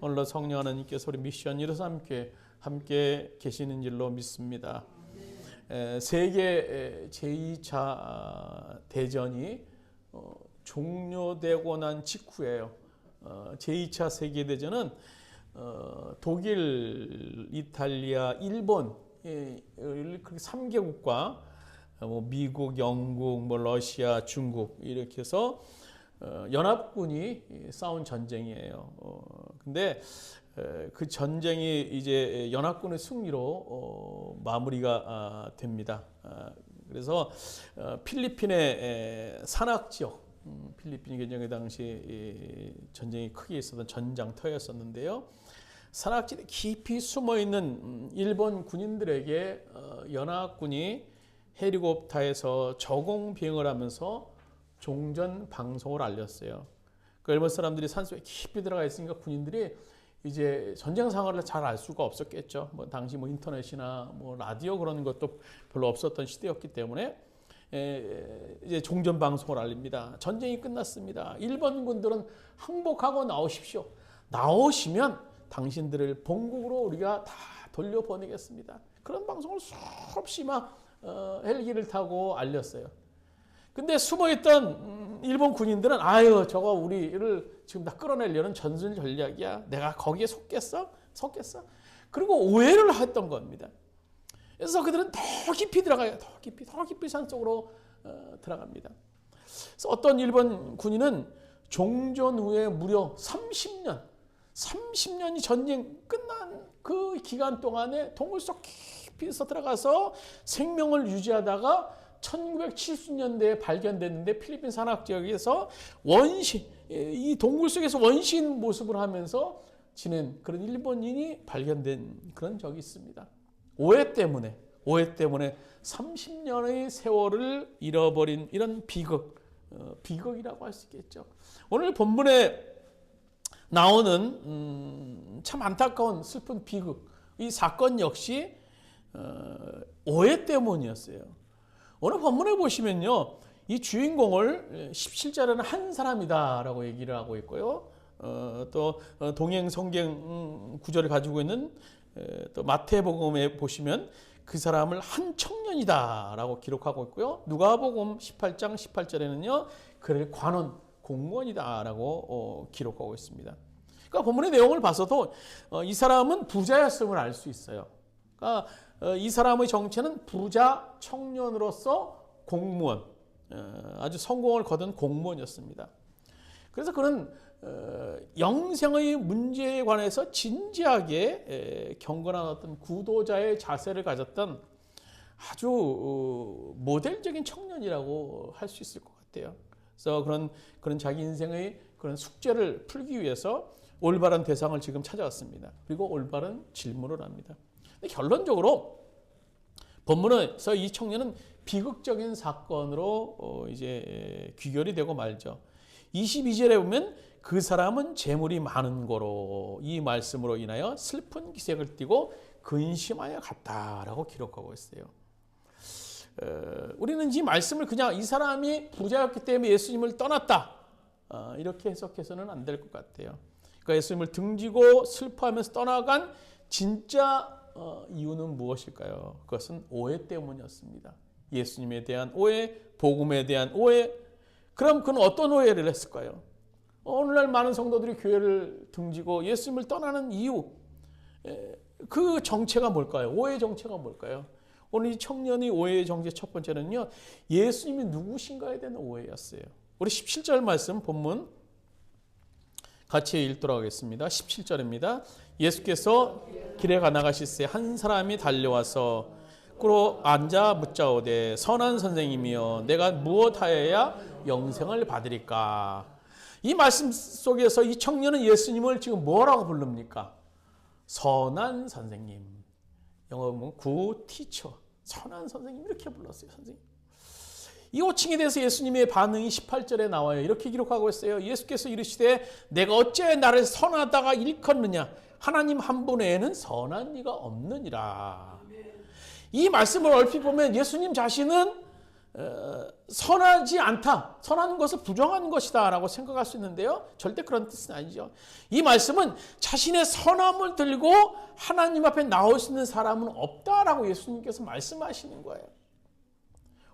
오늘도 성령 하나님께서 우리 미션 이로서 함께 계시는 줄로 믿습니다. 세계 제2차 대전이 종료되고 난 직후에요. 제2차 세계대전은 독일, 이탈리아, 일본 이렇게 3개국과 미국, 영국, 러시아, 중국 이렇게 해서 연합군이 싸운 전쟁이에요. 근데 그 전쟁이 이제 연합군의 승리로 마무리가 됩니다. 그래서 필리핀의 산악 지역, 필리핀이 굉장히 당시 전쟁이 크게 있었던 전장터였었는데요. 산악지대 깊이 숨어 있는 일본 군인들에게 연합군이 헬리콥터에서 저공 비행을 하면서 종전 방송을 알렸어요. 그 일본 사람들이 산속에 깊이 들어가 있으니까 군인들이 이제 전쟁 상황을 잘 알 수가 없었겠죠. 당시 인터넷이나 라디오 그런 것도 별로 없었던 시대였기 때문에 이제 종전 방송을 알립니다. 전쟁이 끝났습니다. 일본 군들은 항복하고 나오십시오. 나오시면 당신들을 본국으로 우리가 다 돌려보내겠습니다. 그런 방송을 수없이 헬기를 타고 알렸어요. 근데 숨어있던 일본 군인들은 저거 우리를 지금 다 끌어내려는 전술 전략이야. 내가 거기에 속겠어? 그리고 오해를 했던 겁니다. 그래서 그들은 더 깊이 들어가요. 더 깊이 산속으로 들어갑니다. 그래서 어떤 일본 군인은 종전 후에 무려 30년이 전쟁 끝난 그 기간 동안에 동굴 속 깊이서 들어가서 생명을 유지하다가 1970년대에 발견됐는데 필리핀 산악 지역에서 이 동굴 속에서 원시인 모습을 하면서 지낸 그런 일본인이 발견된 그런 적이 있습니다. 오해 때문에 30년의 세월을 잃어버린 이런 비극이라고 할 수 있겠죠. 오늘 본문에 나오는 참 안타까운 슬픈 비극, 이 사건 역시 오해 때문이었어요. 오늘 본문에 보시면요, 이 주인공을 17절에는 한 사람이다라고 얘기를 하고 있고요. 또 동행 성경 구절을 가지고 있는 또 마태복음에 보시면 그 사람을 한 청년이다라고 기록하고 있고요. 누가복음 18장 18절에는요, 그를 관원 공무원이다라고 기록하고 있습니다. 그러니까 본문의 내용을 봐서도 이 사람은 부자였음을 알 수 있어요. 그러니까 이 사람의 정체는 부자 청년으로서 공무원, 아주 성공을 거둔 공무원이었습니다. 그래서 그는 영생의 문제에 관해서 진지하게 경건한 어떤 구도자의 자세를 가졌던 아주 모델적인 청년이라고 할 수 있을 것 같아요. 그래서 그런 자기 인생의 그런 숙제를 풀기 위해서 올바른 대상을 지금 찾아왔습니다. 그리고 올바른 질문을 합니다. 결론적으로 본문에서 이 청년은 비극적인 사건으로 이제 귀결이 되고 말죠. 22절에 보면 그 사람은 재물이 많은 거로 이 말씀으로 인하여 슬픈 기색을 띠고 근심하여 갔다라고 기록하고 있어요. 우리는 이 말씀을 그냥 이 사람이 부자였기 때문에 예수님을 떠났다 이렇게 해석해서는 안 될 것 같아요. 그러니까 예수님을 등지고 슬퍼하면서 떠나간 진짜 이유는 무엇일까요? 그것은 오해 때문이었습니다. 예수님에 대한 오해, 복음에 대한 오해. 그럼 그는 어떤 오해를 했을까요? 오늘날 많은 성도들이 교회를 등지고 예수님을 떠나는 이유, 그 정체가 뭘까요? 오해의 정체가 뭘까요? 오늘 이 청년의 오해의 정체 첫 번째는요, 예수님이 누구신가에 대한 오해였어요. 우리 17절 말씀 본문 같이 읽도록 하겠습니다. 17절입니다. 예수께서 길에 가나가실새 한 사람이 달려와서 꿇어 앉아 묻자오되 선한 선생님이여 내가 무엇하여야 영생을 받으리까. 이 말씀 속에서 이 청년은 예수님을 지금 뭐라고 부릅니까? 선한 선생님. 영어 보면 굿 티처. 선한 선생님 이렇게 불렀어요. 선생님. 이 호칭에 대해서 예수님의 반응이 18절에 나와요. 이렇게 기록하고 있어요. 예수께서 이르시되 내가 어찌하여 나를 선하다가 일컫느냐. 하나님 한 분 외에는 선한 이가 없느니라. 이 말씀을 얼핏 보면 예수님 자신은 선하지 않다, 선한 것을 부정한 것이다 라고 생각할 수 있는데요, 절대 그런 뜻은 아니죠. 이 말씀은 자신의 선함을 들고 하나님 앞에 나올 수 있는 사람은 없다라고 예수님께서 말씀하시는 거예요.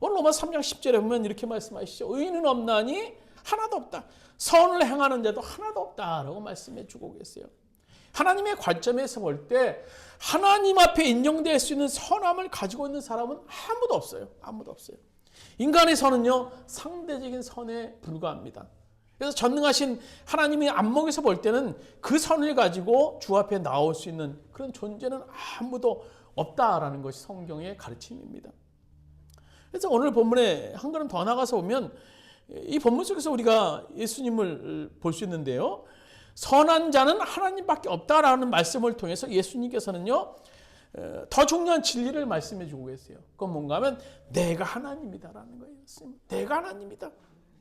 오늘 로마서 3장 10절에 보면 이렇게 말씀하시죠. 의인은 없나니 하나도 없다, 선을 행하는 자도 하나도 없다라고 말씀해 주고 계세요. 하나님의 관점에서 볼 때 하나님 앞에 인정될 수 있는 선함을 가지고 있는 사람은 아무도 없어요. 아무도 없어요. 인간의 선은요, 상대적인 선에 불과합니다. 그래서 전능하신 하나님의 안목에서 볼 때는 그 선을 가지고 주 앞에 나올 수 있는 그런 존재는 아무도 없다라는 것이 성경의 가르침입니다. 그래서 오늘 본문에 한 걸음 더 나가서 보면 이 본문 속에서 우리가 예수님을 볼 수 있는데요, 선한 자는 하나님밖에 없다라는 말씀을 통해서 예수님께서는요, 더 중요한 진리를 말씀해 주고 계세요. 그건 뭔가 하면 내가 하나님이다라는 거예요. 내가 하나님이다.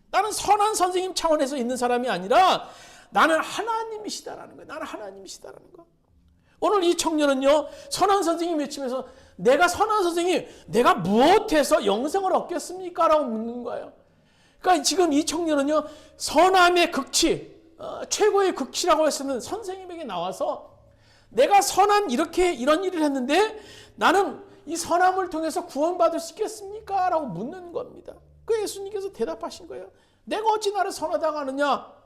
나는 선한 선생님 차원에서 있는 사람이 아니라 나는 하나님이시다라는 거예요. 나는 하나님이시다라는 거. 오늘 이 청년은요, 선한 선생님 외치면서 내가 선한 선생님, 내가 무엇해서 영생을 얻겠습니까? 라고 묻는 거예요. 그러니까 지금 이 청년은요, 선함의 극치, 최고의 극치라고 했었는 선생님에게 나와서 내가 선한 이런 일을 했는데 나는 이 선함을 통해서 구원받을 수 있겠습니까? 라고 묻는 겁니다. 그 예수님께서 대답하신 거예요. 내가 어찌 나를 선하다고 하느냐?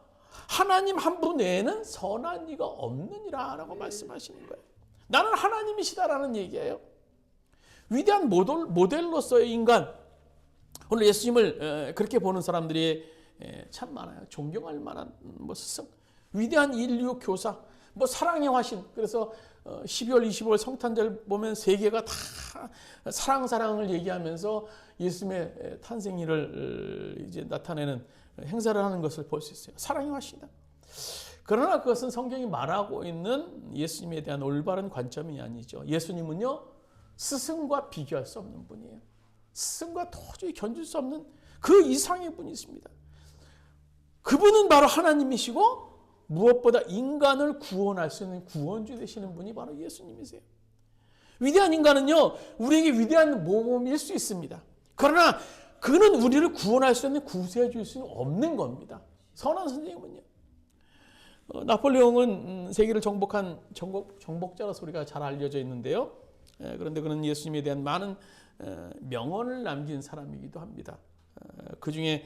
하나님 한 분 외에는 선한 이가 없느니라 라고 말씀하시는 거예요. 나는 하나님이시다라는 얘기예요. 위대한 모델로서의 인간, 오늘 예수님을 그렇게 보는 사람들이 참 많아요. 존경할 만한 스승, 위대한 인류 교사, 사랑의 화신. 그래서 12월 25일 성탄절 보면 세계가 다 사랑을 얘기하면서 예수님의 탄생일을 이제 나타내는 행사를 하는 것을 볼 수 있어요. 사랑의 화신이다. 그러나 그것은 성경이 말하고 있는 예수님에 대한 올바른 관점이 아니죠. 예수님은요, 스승과 비교할 수 없는 분이에요. 스승과 도저히 견줄 수 없는 그 이상의 분이십니다. 그분은 바로 하나님이시고 무엇보다 인간을 구원할 수 있는 구원주 되시는 분이 바로 예수님이세요. 위대한 인간은요, 우리에게 위대한 모범일 수 있습니다. 그러나 그는 우리를 구원할 수 있는 구세주일 수는 없는 겁니다. 선한 선생님은요. 나폴레옹은 세계를 정복한 정복자로서 우리가 잘 알려져 있는데요. 그런데 그는 예수님에 대한 많은 명언을 남긴 사람이기도 합니다. 그 중에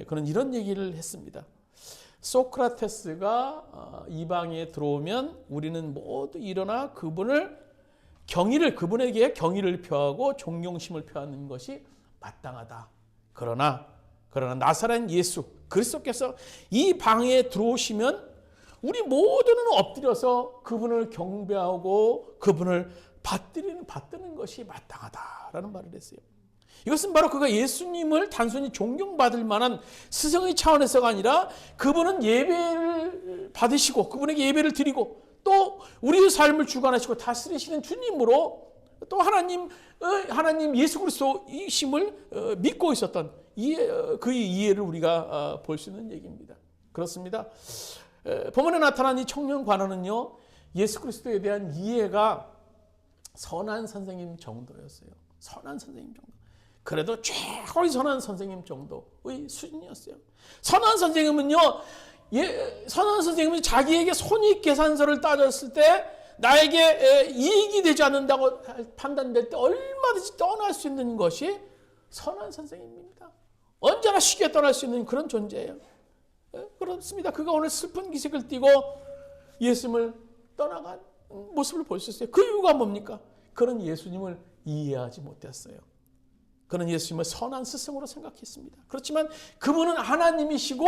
그는 이런 얘기를 했습니다. 소크라테스가 이방에 들어오면 우리는 모두 일어나 그분에게 경의를 표하고 존경심을 표하는 것이 마땅하다. 그러나 나사렛 예수 그리스도께서 이 방에 들어오시면 우리 모두는 엎드려서 그분을 경배하고 그분을 받드는 것이 마땅하다라는 말을 했어요. 이것은 바로 그가 예수님을 단순히 존경받을 만한 스승의 차원에서가 아니라 그분은 예배를 받으시고 그분에게 예배를 드리고 또 우리의 삶을 주관하시고 다스리시는 주님으로 또 하나님 예수 그리스도이심을 믿고 있었던 그의 이해를 우리가 볼 수 있는 얘기입니다. 그렇습니다. 본문에 나타난 이 청년 관원은요, 예수 그리스도에 대한 이해가 선한 선생님 정도였어요. 선한 선생님 정도. 그래도 최고의 선한 선생님 정도의 수준이었어요. 선한 선생님은 자기에게 손익계산서를 따졌을 때 나에게 이익이 되지 않는다고 판단될 때 얼마든지 떠날 수 있는 것이 선한 선생님입니다. 언제나 쉽게 떠날 수 있는 그런 존재예요. 그렇습니다. 그가 오늘 슬픈 기색을 띠고 예수님을 떠나간 모습을 볼 수 있어요. 그 이유가 뭡니까? 그는 예수님을 이해하지 못했어요. 그는 예수님을 선한 스승으로 생각했습니다. 그렇지만 그분은 하나님이시고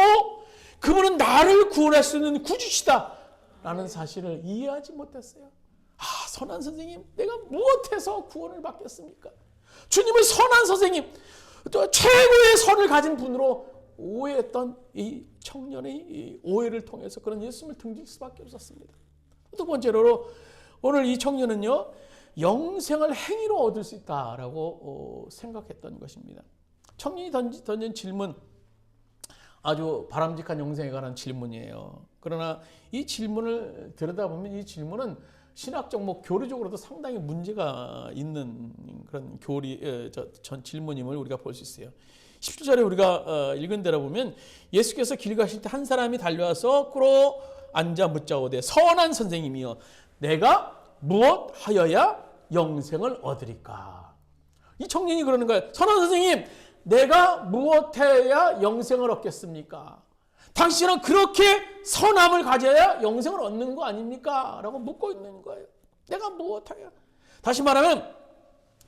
그분은 나를 구원할 수 있는 구주시다 라는 사실을 이해하지 못했어요. 선한 선생님, 내가 무엇해서 구원을 받겠습니까? 주님을 선한 선생님, 또 최고의 선을 가진 분으로 오해했던 이 청년의 이 오해를 통해서 그런 예수님을 등질 수밖에 없었습니다. 두 번째로 오늘 이 청년은요, 영생을 행위로 얻을 수 있다라고 생각했던 것입니다. 청년이 던진 질문, 아주 바람직한 영생에 관한 질문이에요. 그러나 이 질문을 들여다보면 이 질문은 신학적 교리적으로도 상당히 문제가 있는 그런 전 질문임을 우리가 볼 수 있어요. 17절에 우리가 읽은 대로 보면 예수께서 길 가실 때 한 사람이 달려와서 꿇어 앉아 묻자오되 선한 선생님이여 내가 무엇하여야 영생을 얻으리까? 이 청년이 그러는 거예요. 선한 선생님, 내가 무엇해야 영생을 얻겠습니까? 당신은 그렇게 선함을 가져야 영생을 얻는 거 아닙니까? 라고 묻고 있는 거예요. 내가 무엇하여? 다시 말하면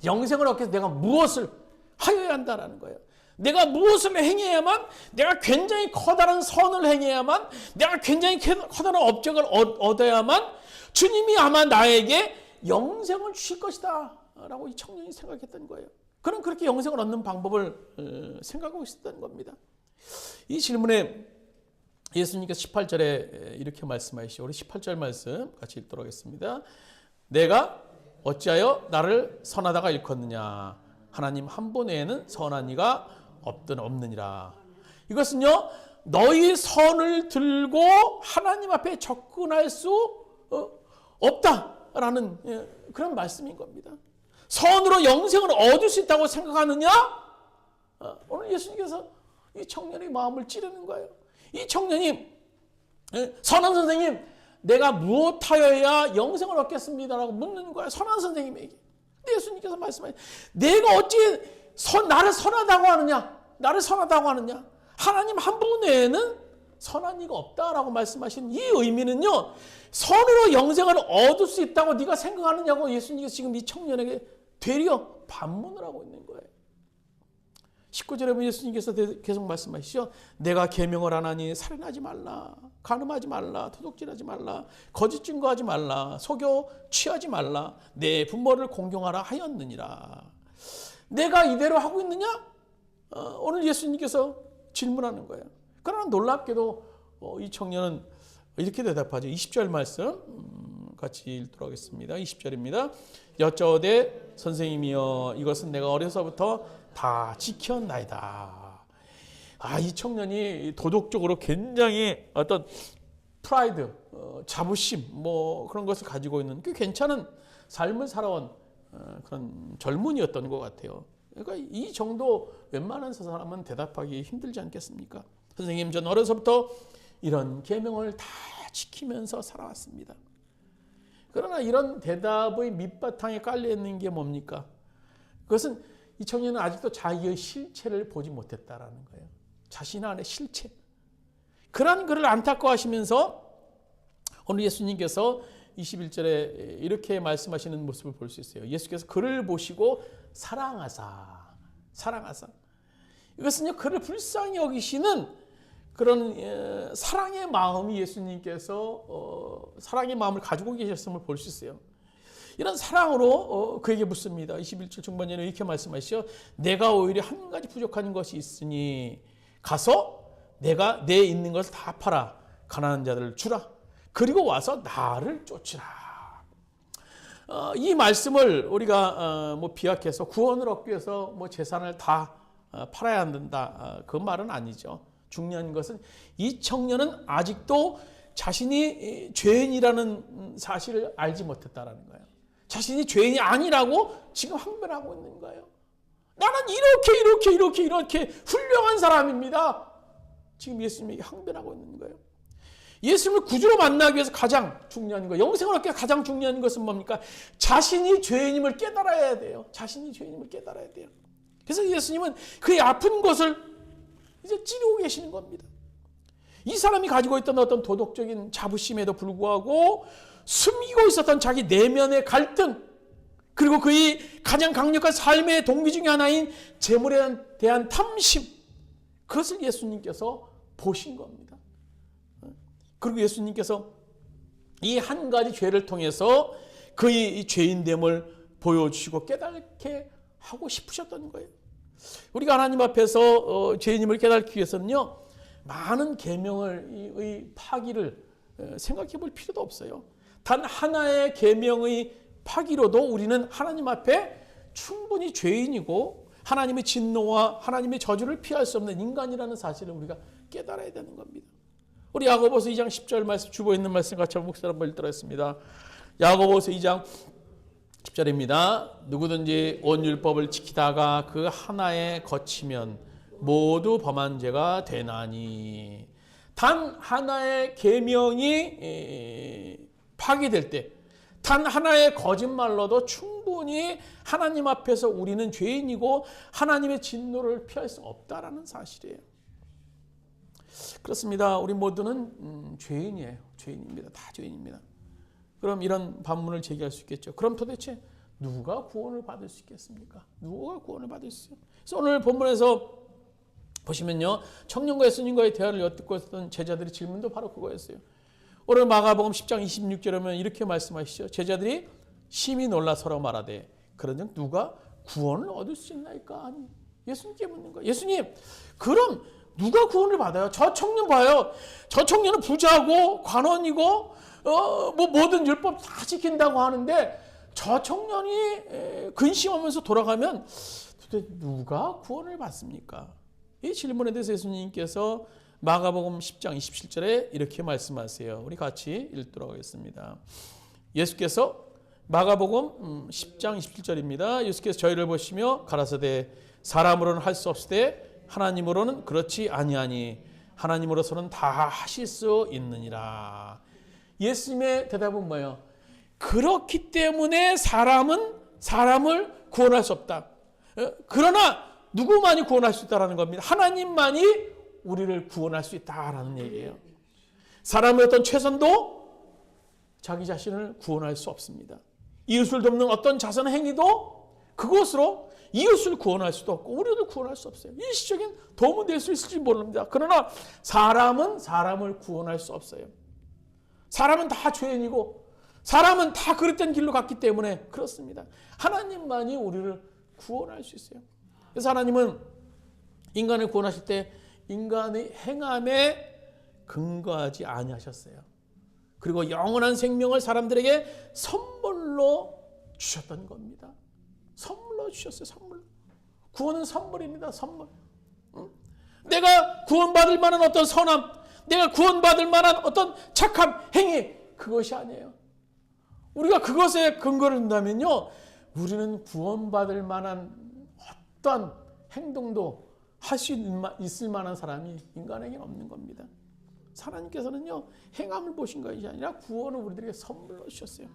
영생을 얻기 위해서 내가 무엇을 하여야 한다라는 거예요. 내가 무엇을 행해야만, 내가 굉장히 커다란 선을 행해야만, 내가 굉장히 커다란 업적을 얻어야만 주님이 아마 나에게 영생을 주실 것이다 라고 이 청년이 생각했던 거예요. 그는 그렇게 영생을 얻는 방법을 생각하고 있었던 겁니다. 이 질문에 예수님께서 18절에 이렇게 말씀하시죠. 우리 18절 말씀 같이 읽도록 하겠습니다. 내가 어찌하여 나를 선하다가 일컫느냐? 하나님 한 분 외에는 선한 이가 없느니라. 이것은요, 너희 선을 들고 하나님 앞에 접근할 수 없다라는 그런 말씀인 겁니다. 선으로 영생을 얻을 수 있다고 생각하느냐? 오늘 예수님께서 이 청년의 마음을 찌르는 거예요. 이 청년이 선한 선생님, 내가 무엇하여야 영생을 얻겠습니다라고 묻는 거예요. 선한 선생님에게. 예수님께서 말씀하시죠. 내가 어찌 나를 선하다고 하느냐? 나를 선하다고 하느냐? 하나님 한 분 외에는 선한 이가 없다라고 말씀하신 이 의미는요, 선으로 영생을 얻을 수 있다고 네가 생각하느냐고 예수님께서 지금 이 청년에게 되려 반문을 하고 있는 거예요. 19절에 보면 예수님께서 계속 말씀하시죠. 내가 계명을 안 하니 살인하지 말라, 간음하지 말라, 도둑질하지 말라, 거짓 증거하지 말라, 속여 취하지 말라, 내 부모를 공경하라 하였느니라. 내가 이대로 하고 있느냐? 오늘 예수님께서 질문하는 거예요. 그러나 놀랍게도 이 청년은 이렇게 대답하죠. 20절 말씀 같이 읽도록 하겠습니다. 20절입니다. 여쭤오되 선생님이여 이것은 내가 어려서부터 다 지켰나이다. 이 청년이 도덕적으로 굉장히 어떤 프라이드, 자부심 그런 것을 가지고 있는 꽤 괜찮은 삶을 살아온 그런 젊은이였던 것 같아요. 그러니까 이 정도 웬만한 사람은 대답하기 힘들지 않겠습니까? 선생님, 전 어려서부터 이런 계명을 다 지키면서 살아왔습니다. 그러나 이런 대답의 밑바탕에 깔려있는 게 뭡니까? 그것은 이 청년은 아직도 자기의 실체를 보지 못했다라는 거예요. 자신 안의 실체. 그런 그를 안타까워하시면서 오늘 예수님께서 21절에 이렇게 말씀하시는 모습을 볼 수 있어요. 예수께서 그를 보시고 사랑하사. 이것은요, 그를 불쌍히 여기시는 그런 사랑의 마음이 예수님께서 사랑의 마음을 가지고 계셨음을 볼 수 있어요. 이런 사랑으로 그에게 묻습니다. 21절 중반에는 이렇게 말씀하시죠. 내가 오히려 한 가지 부족한 것이 있으니 가서 내가 내 있는 것을 다 팔아 가난한 자들을 주라. 그리고 와서 나를 쫓으라. 이 말씀을 우리가 비약해서 구원을 얻기 위해서 재산을 다 팔아야 한다. 그 말은 아니죠. 중요한 것은 이 청년은 아직도 자신이 죄인이라는 사실을 알지 못했다라는 거예요. 자신이 죄인이 아니라고 지금 항변하고 있는 거예요. 나는 이렇게 훌륭한 사람입니다. 지금 예수님에게 항변하고 있는 거예요. 예수님을 구주로 만나기 위해서 가장 중요한 거, 영생을 얻기 위해서 가장 중요한 것은 뭡니까? 자신이 죄인임을 깨달아야 돼요. 그래서 예수님은 그의 아픈 것을 이제 찌르고 계시는 겁니다. 이 사람이 가지고 있던 어떤 도덕적인 자부심에도 불구하고 숨기고 있었던 자기 내면의 갈등, 그리고 그의 가장 강력한 삶의 동기 중에 하나인 재물에 대한 탐심, 그것을 예수님께서 보신 겁니다. 그리고 예수님께서 이 한 가지 죄를 통해서 그의 죄인됨을 보여주시고 깨닫게 하고 싶으셨던 거예요. 우리가 하나님 앞에서 죄인임을 깨닫기 위해서는요, 많은 계명의 파기를 생각해 볼 필요도 없어요. 단 하나의 계명의 파기로도 우리는 하나님 앞에 충분히 죄인이고 하나님의 진노와 하나님의 저주를 피할 수 없는 인간이라는 사실을 우리가 깨달아야 되는 겁니다. 우리 야고보서 2장 10절 말씀, 주보에 있는 말씀 같이 한번 목소리 한번 읽도록 하겠습니다. 야고보서 2장 10절입니다. 누구든지 온 율법을 지키다가 그 하나에 거치면 모두 범한 죄가 되나니. 단 하나의 계명이 파기될 때, 단 하나의 거짓말로도 충분히 하나님 앞에서 우리는 죄인이고 하나님의 진노를 피할 수 없다라는 사실이에요. 그렇습니다. 우리 모두는 죄인이에요. 죄인입니다. 다 죄인입니다. 그럼 이런 반문을 제기할 수 있겠죠. 그럼 도대체 누가 구원을 받을 수 있겠습니까? 누가 구원을 받을 수 있어요? 그래서 오늘 본문에서 보시면요, 청년과 예수님과의 대화를 엿듣고 있었던 제자들의 질문도 바로 그거였어요. 오늘 마가복음 10장 26절에 보면 이렇게 말씀하시죠. 제자들이 심히 놀라 서로 말하되 그런즉 누가 구원을 얻을 수 있나이까? 아니, 예수님께 묻는 거예요. 예수님, 그럼 누가 구원을 받아요? 저 청년 봐요. 저 청년은 부자고 관원이고 뭐 모든 율법 다 지킨다고 하는데 저 청년이 근심하면서 돌아가면 도대체 누가 구원을 받습니까? 이 질문에 대해서 예수님께서 마가복음 10장 27절에 이렇게 말씀하세요. 우리 같이 읽도록 하겠습니다. 예수께서 마가복음 10장 27절입니다. 예수께서 저희를 보시며 가라사대 사람으로는 할 수 없으되 하나님으로는 그렇지 아니하니 하나님으로서는 다 하실 수 있느니라. 예수님의 대답은 뭐예요? 그렇기 때문에 사람은 사람을 구원할 수 없다. 그러나 누구만이 구원할 수 있다는 겁니다. 하나님만이 우리를 구원할 수 있다라는 얘기예요. 사람의 어떤 최선도 자기 자신을 구원할 수 없습니다. 이웃을 돕는 어떤 자선 행위도 그것으로 이웃을 구원할 수도 없고 우리를 구원할 수 없어요. 일시적인 도움은 될 수 있을지 모릅니다. 그러나 사람은 사람을 구원할 수 없어요. 사람은 다 죄인이고 사람은 다 그릇된 길로 갔기 때문에 그렇습니다. 하나님만이 우리를 구원할 수 있어요. 그래서 하나님은 인간을 구원하실 때 인간의 행함에 근거하지 아니하셨어요. 그리고 영원한 생명을 사람들에게 선물로 주셨던 겁니다. 선물로 주셨어요. 선물. 구원은 선물입니다. 선물. 내가 구원받을 만한 어떤 선함, 내가 구원받을 만한 어떤 착함, 행위, 그것이 아니에요. 우리가 그것에 근거를 둔다면요, 우리는 구원받을 만한 어떤 행동도 할 수 있을 만한 사람이 인간에게는 없는 겁니다. 하나님께서는요, 행함을 보신 것이 아니라 구원을 우리들에게 선물로 주셨어요.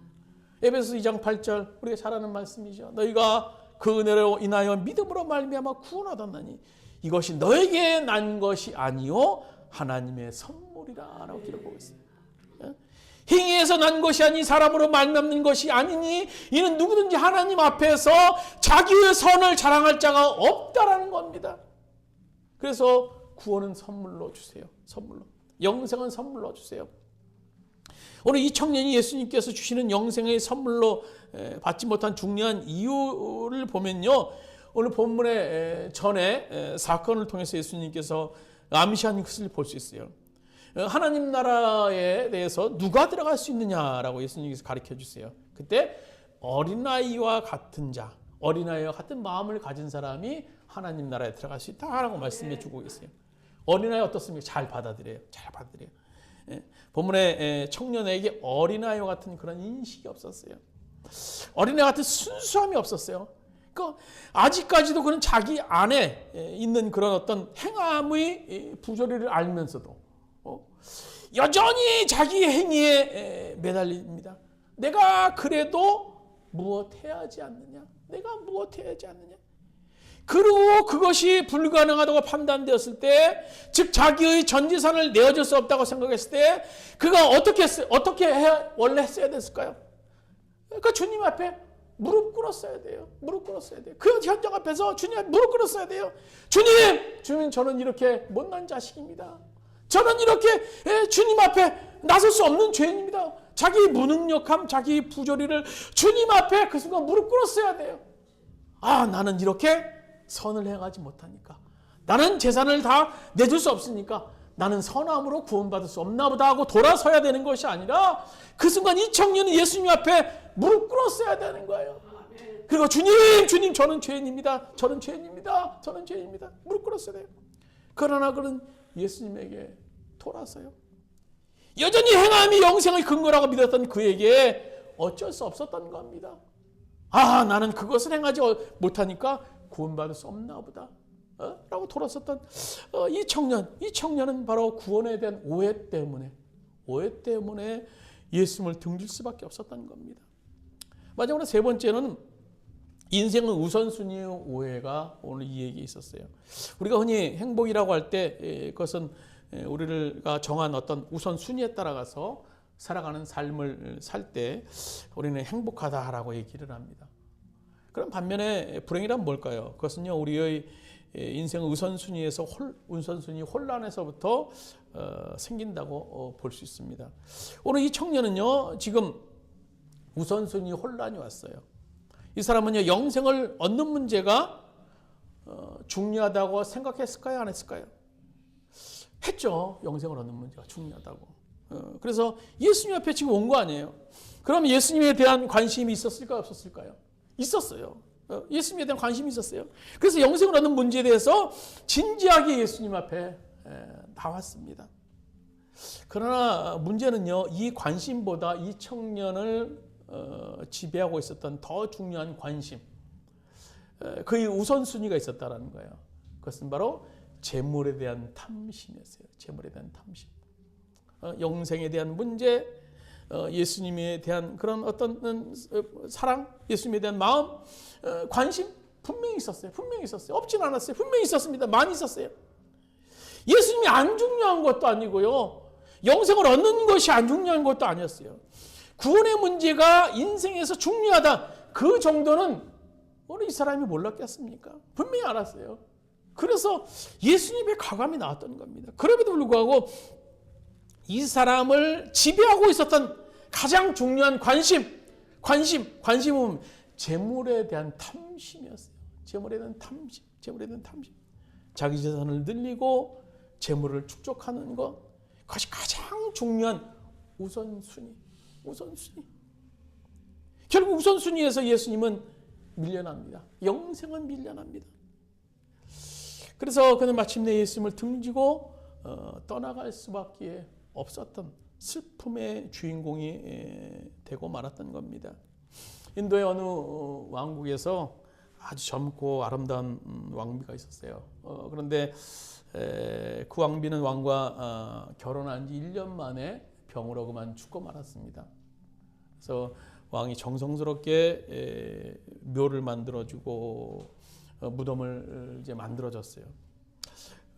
에베소서 2장 8절, 우리가 잘 아는 말씀이죠. 너희가 그 은혜로 인하여 믿음으로 말미암아 구원하다니 이것이 너에게 난 것이 아니요 하나님의 선물이라 라고 기록하고 있습니다. 행위에서 난 것이 아니 사람으로 말미암는 것이 아니니 이는 누구든지 하나님 앞에서 자기의 선을 자랑할 자가 없다라는 겁니다. 그래서 구원은 선물로 주세요. 선물로. 영생은 선물로 주세요. 오늘 이 청년이 예수님께서 주시는 영생의 선물로 받지 못한 중요한 이유를 보면요, 오늘 본문의 전에 사건을 통해서 예수님께서 암시한 것을 볼 수 있어요. 하나님 나라에 대해서 누가 들어갈 수 있느냐라고 예수님께서 가르쳐 주세요. 그때 어린아이와 같은 자, 어린아이와 같은 마음을 가진 사람이 하나님 나라에 들어갈 수 있다라고 말씀해 주고 계세요. 어린아이 어떻습니까? 잘 받아들여요. 잘 받아들여요. 본문의 청년에게 어린아이와 같은 그런 인식이 없었어요. 어린아이 같은 순수함이 없었어요. 그러니까 아직까지도 그런 자기 안에 있는 그런 어떤 행함의 부조리를 알면서도 여전히 자기의 행위에 매달립니다. 내가 그래도 무엇 해야 하지 않느냐? 내가 무엇 해야 하지 않느냐? 그리고 그것이 불가능하다고 판단되었을 때, 즉 자기의 전 재산을 내어줄 수 없다고 생각했을 때 그가 어떻게 원래 했어야 됐을까요? 그러니까 주님 앞에 무릎 꿇었어야 돼요. 무릎 꿇었어야 돼요. 그 현장 앞에서 주님 앞에 무릎 꿇었어야 돼요. 주님, 저는 이렇게 못난 자식입니다. 저는 이렇게 주님 앞에 나설 수 없는 죄인입니다. 자기 무능력함, 자기 부조리를 주님 앞에 그 순간 무릎 꿇었어야 돼요. 아, 나는 이렇게 선을 행하지 못하니까, 나는 재산을 다 내줄 수 없으니까 나는 선함으로 구원받을 수 없나 보다 하고 돌아서야 되는 것이 아니라 그 순간 이 청년은 예수님 앞에 무릎 꿇었어야 되는 거예요. 그리고 주님, 저는 죄인입니다. 저는 죄인입니다. 무릎 꿇었어야 돼요. 그러나 그는 예수님에게 돌아서요. 여전히 행함이 영생의 근거라고 믿었던 그에게 어쩔 수 없었던 겁니다. 아, 나는 그것을 행하지 못하니까 구원받을 수 없나 보다. 라고 돌아섰던 이 청년은 바로 구원에 대한 오해 때문에 예수님을 등질 수밖에 없었던 겁니다. 마지막으로 세 번째는 인생은 우선순위의 오해가 오늘 이 얘기에 있었어요. 우리가 흔히 행복이라고 할 때 그것은 우리가 정한 어떤 우선순위에 따라가서 살아가는 삶을 살 때 우리는 행복하다라고 얘기를 합니다. 그럼 반면에 불행이란 뭘까요? 그것은요, 우리의 인생의 우선순위 혼란에서부터 생긴다고 볼 수 있습니다. 오늘 이 청년은요, 지금 우선순위 혼란이 왔어요. 이 사람은요, 영생을 얻는 문제가 중요하다고 생각했을까요? 안 했을까요? 했죠. 영생을 얻는 문제가 중요하다고. 그래서 예수님 앞에 지금 온 거 아니에요. 그럼 예수님에 대한 관심이 있었을까요? 없었을까요? 있었어요. 예수님에 대한 관심이 있었어요. 그래서 영생을 얻는 문제에 대해서 진지하게 예수님 앞에 나왔습니다. 그러나 문제는요, 이 관심보다 이 청년을 지배하고 있었던 더 중요한 관심, 그의 우선순위가 있었다는 거예요. 그것은 바로 재물에 대한 탐심이었어요. 재물에 대한 탐심. 영생에 대한 문제, 예수님에 대한 그런 어떤 사랑, 예수님에 대한 마음, 관심 분명히 있었어요. 없진 않았어요. 분명히 있었습니다. 많이 있었어요. 예수님이 안 중요한 것도 아니고요, 영생을 얻는 것이 안 중요한 것도 아니었어요. 구원의 문제가 인생에서 중요하다, 그 정도는 오늘 이 사람이 몰랐겠습니까? 분명히 알았어요. 그래서 예수님의 과감히 나왔던 겁니다. 그럼에도 불구하고 이 사람을 지배하고 있었던 가장 중요한 관심은 재물에 대한 탐심이었어요. 재물에 대한 탐심. 자기 재산을 늘리고 재물을 축적하는 것, 그것이 가장 중요한 우선순위. 결국 우선순위에서 예수님은 밀려납니다. 영생은 밀려납니다. 그래서 그는 마침내 예수님을 등지고 떠나갈 수밖에 없었던 슬픔의 주인공이 되고 말았던 겁니다. 인도의 어느 왕국에서 아주 젊고 아름다운 왕비가 있었어요. 그런데 그 왕비는 왕과 결혼한 지 1년 만에 병으로 그만 죽고 말았습니다. 그래서 왕이 정성스럽게 묘를 만들어주고 무덤을 이제 만들어줬어요.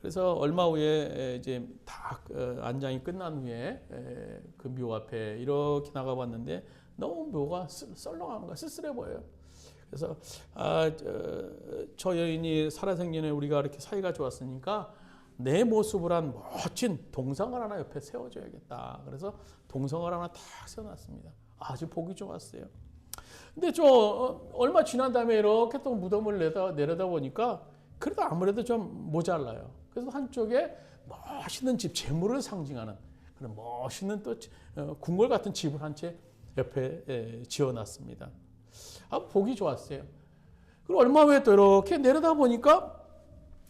그래서 얼마 후에 이제 다 안장이 끝난 후에 그 묘 앞에 이렇게 나가봤는데 너무 묘가 썰렁한 거야, 쓸쓸해 보여요. 그래서 저 여인이 살아생전에 우리가 이렇게 사이가 좋았으니까 내 모습을 한 멋진 동상을 하나 옆에 세워줘야겠다. 그래서 동상을 하나 탁 세워놨습니다. 아주 보기 좋았어요. 근데 얼마 지난 다음에 이렇게 또 무덤을 내려다 보니까 그래도 아무래도 좀 모자라요. 그래서 한쪽에 멋있는 집, 재물을 상징하는 그런 멋있는 또 궁궐 같은 집을 한 채 옆에 지어놨습니다. 보기 좋았어요. 그리고 얼마 후에 또 이렇게 내려다 보니까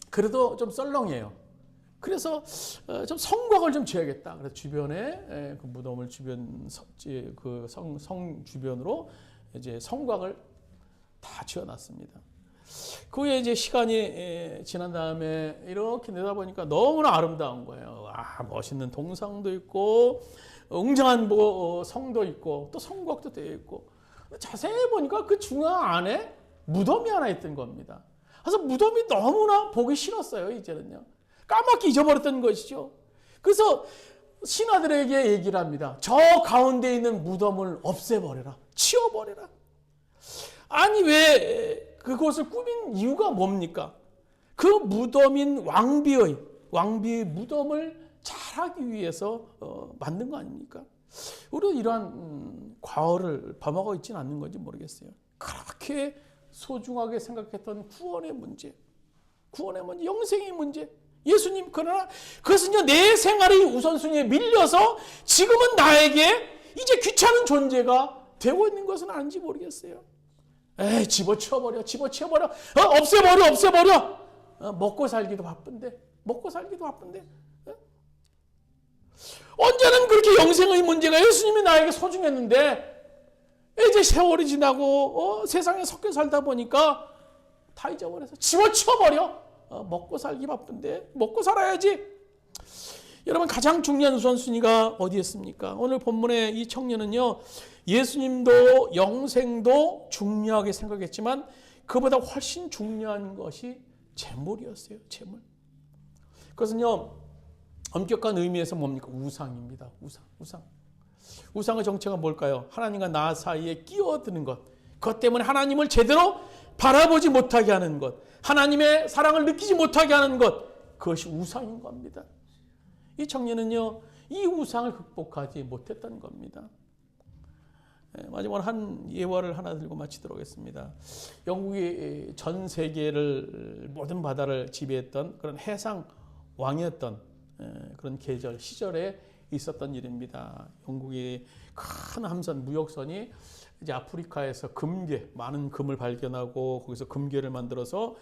그래도 좀 썰렁해요. 그래서 좀 성곽을 좀 지어야겠다. 그래서 주변에 그 무덤을 그 성 주변으로 이제 성곽을 다 지어놨습니다. 그 후에 이제 시간이 지난 다음에 이렇게 내다보니까 너무나 아름다운 거예요. 멋있는 동상도 있고, 웅장한 성도 있고, 또 성곽도 되어 있고. 자세히 보니까 그 중앙 안에 무덤이 하나 있던 겁니다. 그래서 무덤이 너무나 보기 싫었어요, 이제는요. 까맣게 잊어버렸던 것이죠. 그래서 신하들에게 얘기를 합니다. 저 가운데 있는 무덤을 없애버려라. 치워버려라. 아니, 왜 그곳을 꾸민 이유가 뭡니까? 그 무덤인 왕비의 무덤을 잘하기 위해서 만든 거 아닙니까? 우리도 이러한 과오를 범하고 있지는 않는 건지 모르겠어요. 그렇게 소중하게 생각했던 구원의 문제, 영생의 문제, 예수님, 그러나 그것은요, 내 생활의 우선순위에 밀려서 지금은 나에게 이제 귀찮은 존재가 되고 있는 것은 아닌지 모르겠어요. 집어치워버려. 없애버려. 먹고 살기도 바쁜데. 언제는 그렇게 영생의 문제가 예수님이 나에게 소중했는데, 이제 세월이 지나고 세상에 섞여 살다 보니까 다 잊어버려서 집어치워버려. 먹고 살기 바쁜데 먹고 살아야지. 여러분, 가장 중요한 우선순위가 어디에 있습니까? 오늘 본문의 이 청년은요, 예수님도 영생도 중요하게 생각했지만 그보다 훨씬 중요한 것이 재물이었어요. 재물. 그것은요, 엄격한 의미에서 뭡니까? 우상입니다. 우상. 우상의 정체가 뭘까요? 하나님과 나 사이에 끼어드는 것. 그것 때문에 하나님을 제대로 바라보지 못하게 하는 것. 하나님의 사랑을 느끼지 못하게 하는 것. 그것이 우상인 겁니다. 이 청년은요, 이 우상을 극복하지 못했던 겁니다. 마지막으로 한 예화를 하나 들고 마치도록 하겠습니다. 영국이 전 세계를, 모든 바다를 지배했던 그런 해상 왕이었던 그런 시절에 있었던 일입니다. 영국이 큰 함선, 무역선이 이제 아프리카에서 많은 금을 발견하고 거기서 금괴를 만들어서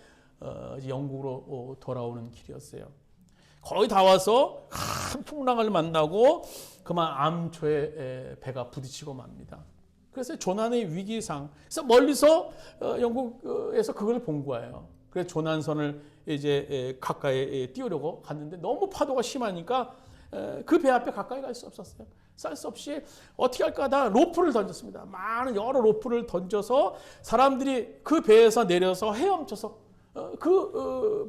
영국으로 돌아오는 길이었어요. 거의 다 와서 큰 풍랑을 만나고 그만 암초에 배가 부딪히고 맙니다. 그래서 조난의 위기상, 그래서 멀리서 영국에서 그걸 본 거예요. 그래서 조난선을 이제 가까이 띄우려고 갔는데 너무 파도가 심하니까 그 배 앞에 가까이 갈 수 없었어요. 쌀 수 없이 어떻게 할까 하다 로프를 던졌습니다. 많은 여러 로프를 던져서 사람들이 그 배에서 내려서 헤엄쳐서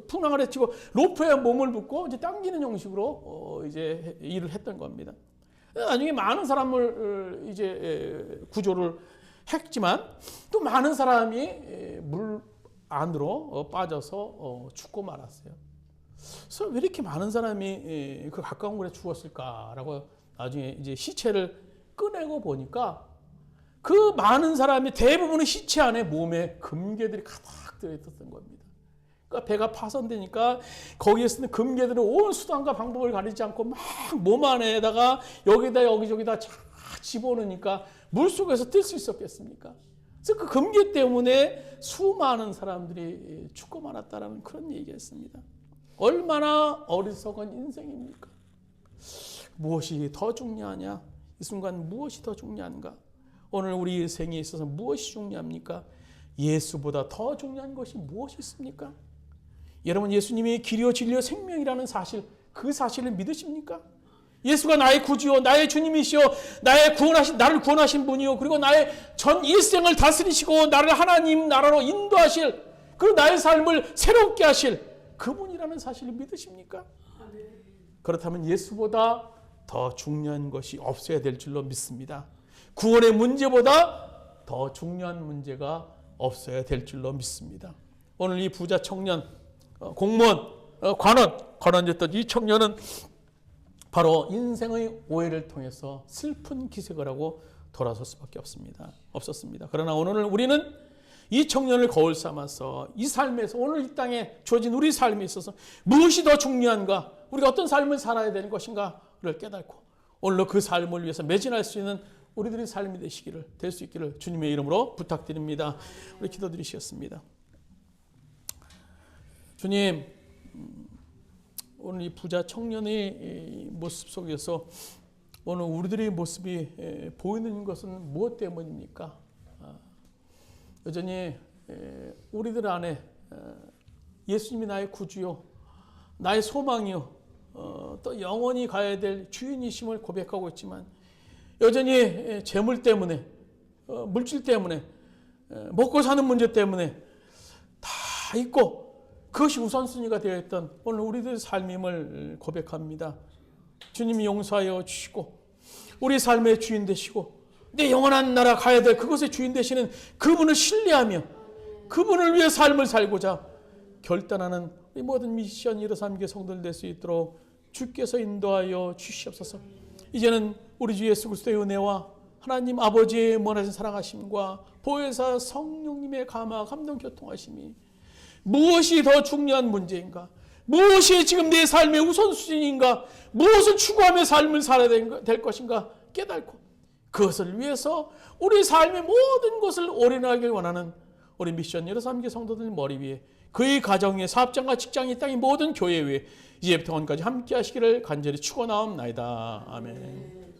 풍랑을 헤치고 로프에 몸을 묶고 이제 당기는 형식으로 이제 일을 했던 겁니다. 나중에 많은 사람을 이제 구조를 했지만 또 많은 사람이 물 안으로 빠져서 죽고 말았어요. 그래서 왜 이렇게 많은 사람이 그 가까운 곳에 죽었을까라고 나중에 이제 시체를 꺼내고 보니까 그 많은 사람이 대부분의 시체 안에 몸에 금괴들이 가득 들어있었던 겁니다. 그러니까 배가 파손되니까 거기에 쓰는 금괴들은 온 수단과 방법을 가리지 않고 막 몸 안에다가 여기다 여기저기다 쫙 집어넣으니까 물속에서 뜰 수 있었겠습니까? 그래서 그 금괴 때문에 수많은 사람들이 죽고 말았다라는 그런 얘기였습니다. 얼마나 어리석은 인생입니까? 무엇이 더 중요하냐? 이 순간 무엇이 더 중요한가? 오늘 우리 인생에 있어서 무엇이 중요합니까? 예수보다 더 중요한 것이 무엇이 있습니까? 여러분, 예수님이 길이요 진리요 생명이라는 사실, 그 사실을 믿으십니까? 예수가 나의 구주요, 나의 주님이시요, 나를 구원하신 분이요, 그리고 나의 전 일생을 다스리시고 나를 하나님 나라로 인도하실, 그 나의 삶을 새롭게 하실 그분이라는 사실을 믿으십니까? 그렇다면 예수보다 더 중요한 것이 없어야 될 줄로 믿습니다. 구원의 문제보다 더 중요한 문제가 없어야 될 줄로 믿습니다. 오늘 이 부자 청년, 공무원, 관원이었던 이 청년은 바로 인생의 오해를 통해서 슬픈 기색을 하고 돌아설 수밖에 없었습니다. 그러나 오늘 우리는 이 청년을 거울 삼아서 이 삶에서, 오늘 이 땅에 주어진 우리 삶에 있어서 무엇이 더 중요한가, 우리가 어떤 삶을 살아야 되는 것인가를 깨닫고 오늘로 그 삶을 위해서 매진할 수 있는 우리들의 삶이 될 수 있기를 주님의 이름으로 부탁드립니다. 우리 기도드리시겠습니다. 주님, 오늘 이 부자 청년의 모습 속에서 오늘 우리들의 모습이 보이는 것은 무엇 때문입니까? 여전히 우리들 안에 예수님이 나의 구주요, 나의 소망이요, 또 영원히 가야 될 주인이심을 고백하고 있지만 여전히 재물 때문에, 물질 때문에, 먹고 사는 문제 때문에 다 있고 그것이 우선순위가 되어 있던 오늘 우리들의 삶임을 고백합니다. 주님이 용서하여 주시고 우리 삶의 주인 되시고 내 영원한 나라 가야 될 그것의 주인 되시는 그분을 신뢰하며 그분을 위해 삶을 살고자 결단하는 우리 모든 미션 153개 성도들 될 수 있도록 주께서 인도하여 주시옵소서. 이제는 우리 주 예수 그리스도의 은혜와 하나님 아버지의 무한하신 사랑하심과 보혜사 성령님의 감화 감동 교통하심이 무엇이 더 중요한 문제인가, 무엇이 지금 내 삶의 우선순위인가, 무엇을 추구하며 삶을 살아야 될 것인가 깨닫고 그것을 위해서 우리 삶의 모든 것을 올인하길 원하는 우리 미션 153개 성도들 머리 위에, 그의 가정의 사업장과 직장의 땅의 모든 교회 위에 이제부터 언까지 함께 하시기를 간절히 축원하옵나이다. 아멘.